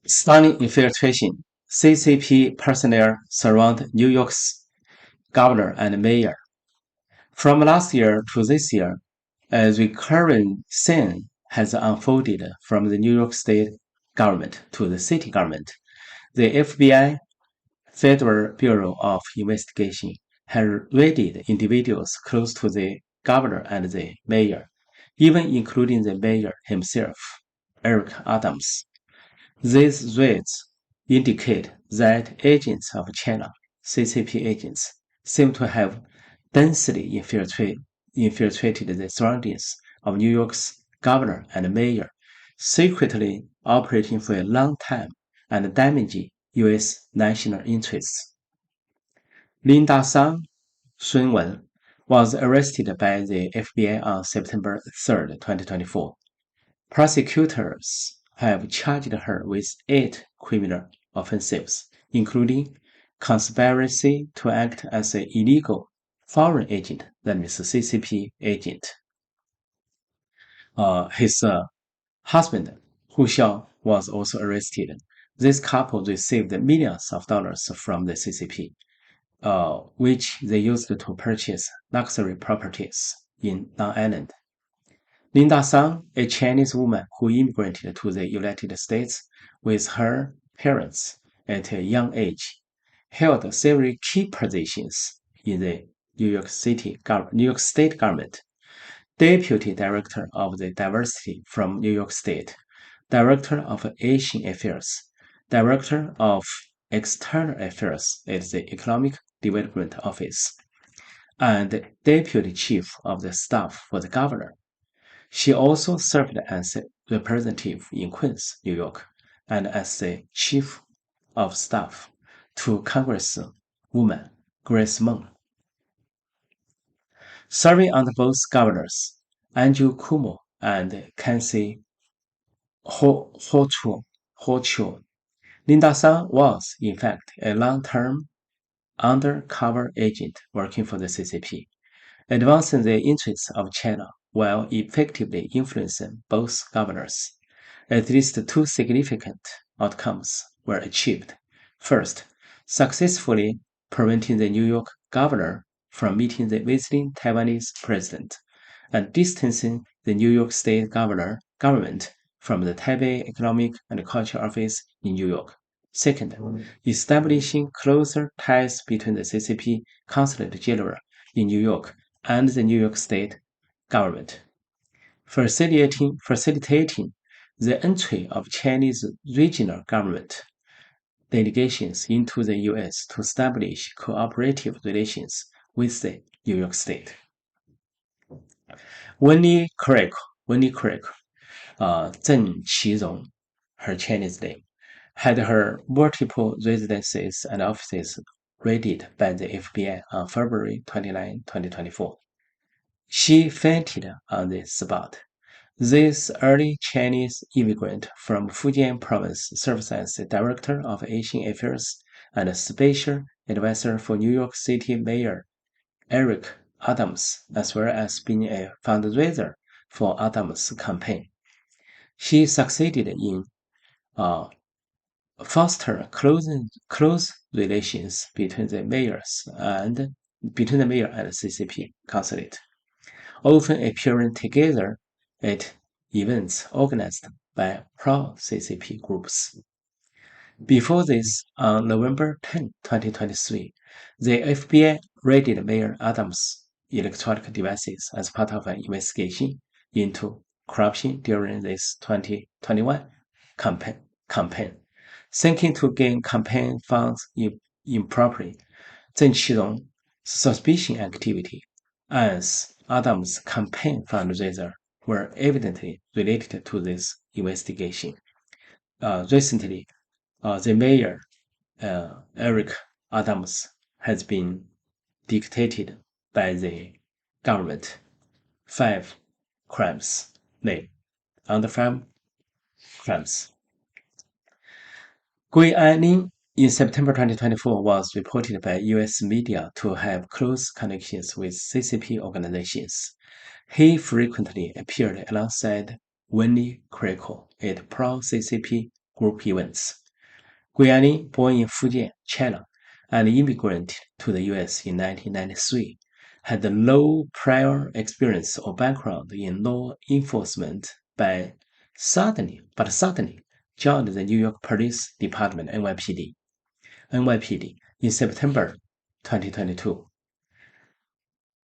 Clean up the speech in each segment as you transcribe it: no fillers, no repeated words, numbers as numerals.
Stunning infiltration. CCP personnel surround New York's governor and mayor. From last year to this year, a recurring scene has unfolded from the New York State government to the city government. The FBI, Federal Bureau of Investigation, has raided individuals close to the governor and the mayor, even including the mayor himself, Eric Adams. These raids indicate that agents of China, CCP agents, seem to have densely infiltrated the surroundings of New York's governor and mayor, secretly operating for a long time and damaging U.S. national interests. Linda Sun Shunwen was arrested by the FBI on September 3, 2024. Prosecutors have charged her with 8 criminal offenses, including conspiracy to act as an illegal foreign agent, that means a CCP agent. His husband, Hu Xiao, was also arrested. This couple received millions of dollars from the CCP, which they used to purchase luxury properties in Long Island. Linda Sun, a Chinese woman who immigrated to the United States with her parents at a young age, held several key positions in the New York State government. Deputy Director of the Diversity from New York State, Director of Asian Affairs, Director of External Affairs at the Economic Development Office, and Deputy Chief of the Staff for the Governor. She also served as a representative in Queens, New York, and as the Chief of Staff to Congresswoman Grace Meng. Serving under both governors, Andrew Cuomo and Kathy Hochul, Linda Sun was, in fact, a long-term undercover agent working for the CCP, advancing the interests of China while effectively influencing both governors. At least 2 significant outcomes were achieved. First, successfully preventing the New York governor from meeting the visiting Taiwanese president and distancing the New York State government from the Taipei Economic and Cultural Office in New York. Second, establishing closer ties between the CCP Consulate General in New York and the New York State government, facilitating the entry of Chinese regional government delegations into the U.S. to establish cooperative relations with the New York State. Winnie Craig, Zheng Qirong, her Chinese name, had her multiple residences and offices raided by the FBI on February 29, 2024. She fainted on the spot. This early Chinese immigrant from Fujian province serves as the Director of Asian Affairs and a Special Advisor for New York City Mayor Eric Adams, as well as being a fundraiser for Adams' campaign. She succeeded in foster close relations between the mayor and CCP consulate, often appearing together at events organized by pro-CCP groups. Before this, on November 10, 2023, the FBI raided Mayor Adams' electronic devices as part of an investigation into corruption during this 2021 campaign. Thinking to gain campaign funds improperly, Zheng Qirong's suspicious activity as Adams' campaign fundraiser were evidently related to this investigation. Recently, the mayor, Eric Adams, has been dictated by the government 5 crimes named under 5 crimes. Gui Anlin in September 2024 was reported by U.S. media to have close connections with CCP organizations. He frequently appeared alongside Winnie Craig at pro-CCP group events. Guiani, born in Fujian, China, and immigrated to the U.S. in 1993, had no prior experience or background in law enforcement but suddenly joined the New York Police Department NYPD in September 2022.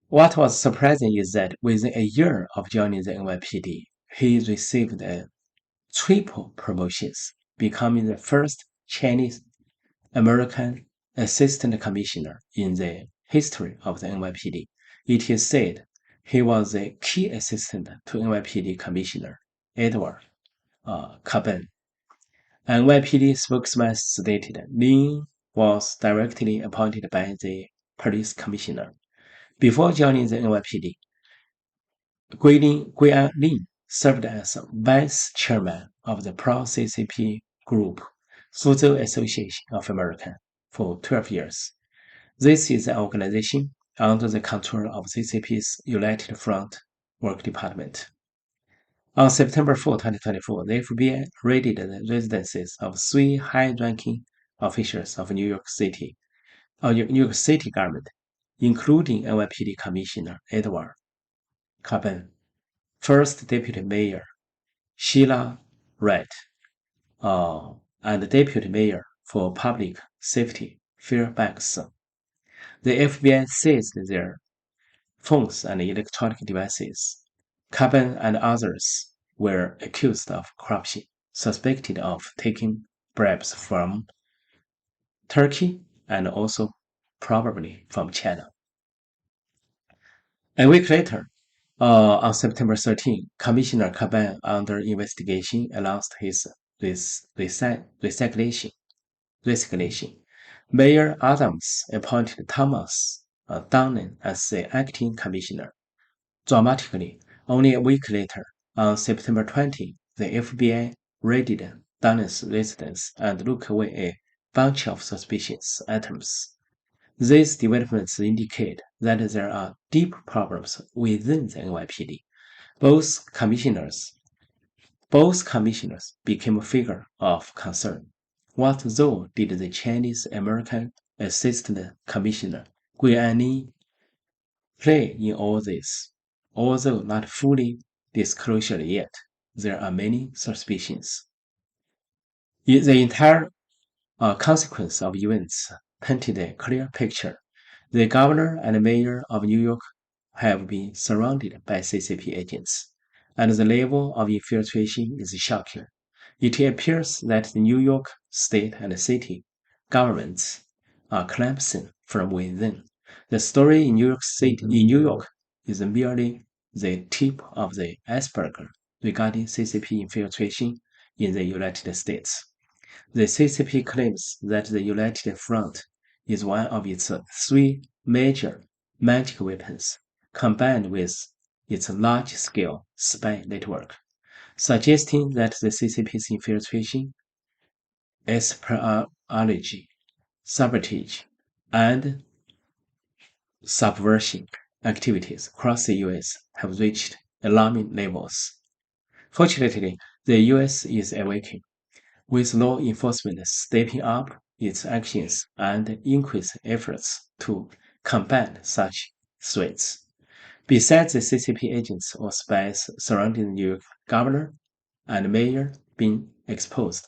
What was surprising is that within a year of joining the NYPD, he received a triple promotions, becoming the first Chinese American assistant commissioner in the history of the NYPD. It is said he was a key assistant to NYPD Commissioner Edward Caban. NYPD spokesman stated Lin was directly appointed by the police commissioner. Before joining the NYPD, Guian Lin served as vice chairman of the pro-CCP group, Fuzhou Association of America, for 12 years. This is an organization under the control of CCP's United Front Work Department. On September 4, 2024, the FBI raided the residences of three high-ranking officials of New York City government, including NYPD Commissioner Edward Caban, First Deputy Mayor Sheila Wright, and Deputy Mayor for Public Safety Fairbanks. The FBI seized their phones and electronic devices. Caban and others were accused of corruption, suspected of taking bribes from Turkey and also probably from China. A week later, on September 13, Commissioner Caban, under investigation, announced his resignation. Mayor Adams appointed Thomas Dunnan as the acting commissioner. Dramatically, only a week later, on September 20, the FBI raided Dunnan's residence and took away a bunch of suspicious items. These developments indicate that there are deep problems within the NYPD. Both commissioners became a figure of concern. What role did the Chinese-American Assistant Commissioner Guiani play in all this? Although not fully disclosed yet, there are many suspicions. The entire consequence of events painted a clear picture. The governor and mayor of New York have been surrounded by CCP agents, and the level of infiltration is shocking. It appears that the New York state and city governments are collapsing from within. The story in New York is merely the tip of the iceberg regarding CCP infiltration in the United States. The CCP claims that the United Front is one of its three major magic weapons, combined with its large-scale spy network, suggesting that the CCP's infiltration, espionage, sabotage, and subversion activities across the U.S. have reached alarming levels. Fortunately, the U.S. is awakening, with law enforcement stepping up its actions and increased efforts to combat such threats. Besides the CCP agents or spies surrounding the New York governor and mayor being exposed,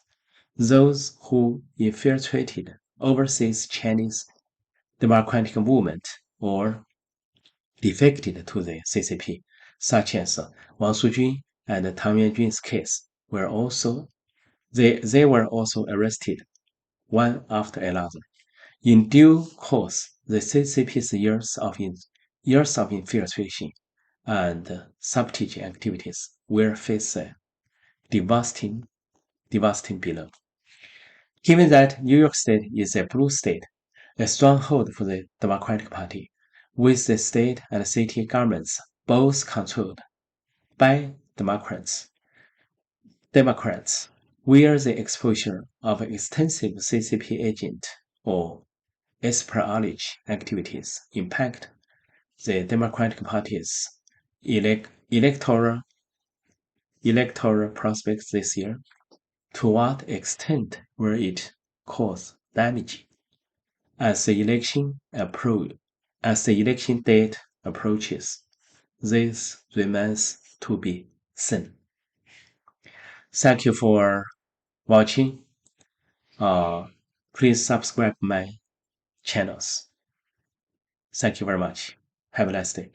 those who infiltrated overseas Chinese democratic movement or defected to the CCP, such as Wang Sujun and Tang Yuanjun's case, were also arrested one after another. In due course, the CCP's years of infiltration and sabotage activities will face a devastating blow. Given that New York State is a blue state, a stronghold for the Democratic Party, with the state and city governments both controlled by Democrats, where the exposure of extensive CCP agent or espionage activities impact the Democratic Party's electoral prospects this year. To what extent will it cause damage? As the election date approaches, this remains to be seen. Thank you for watching. Please subscribe my channels. Thank you very much. Have a nice day.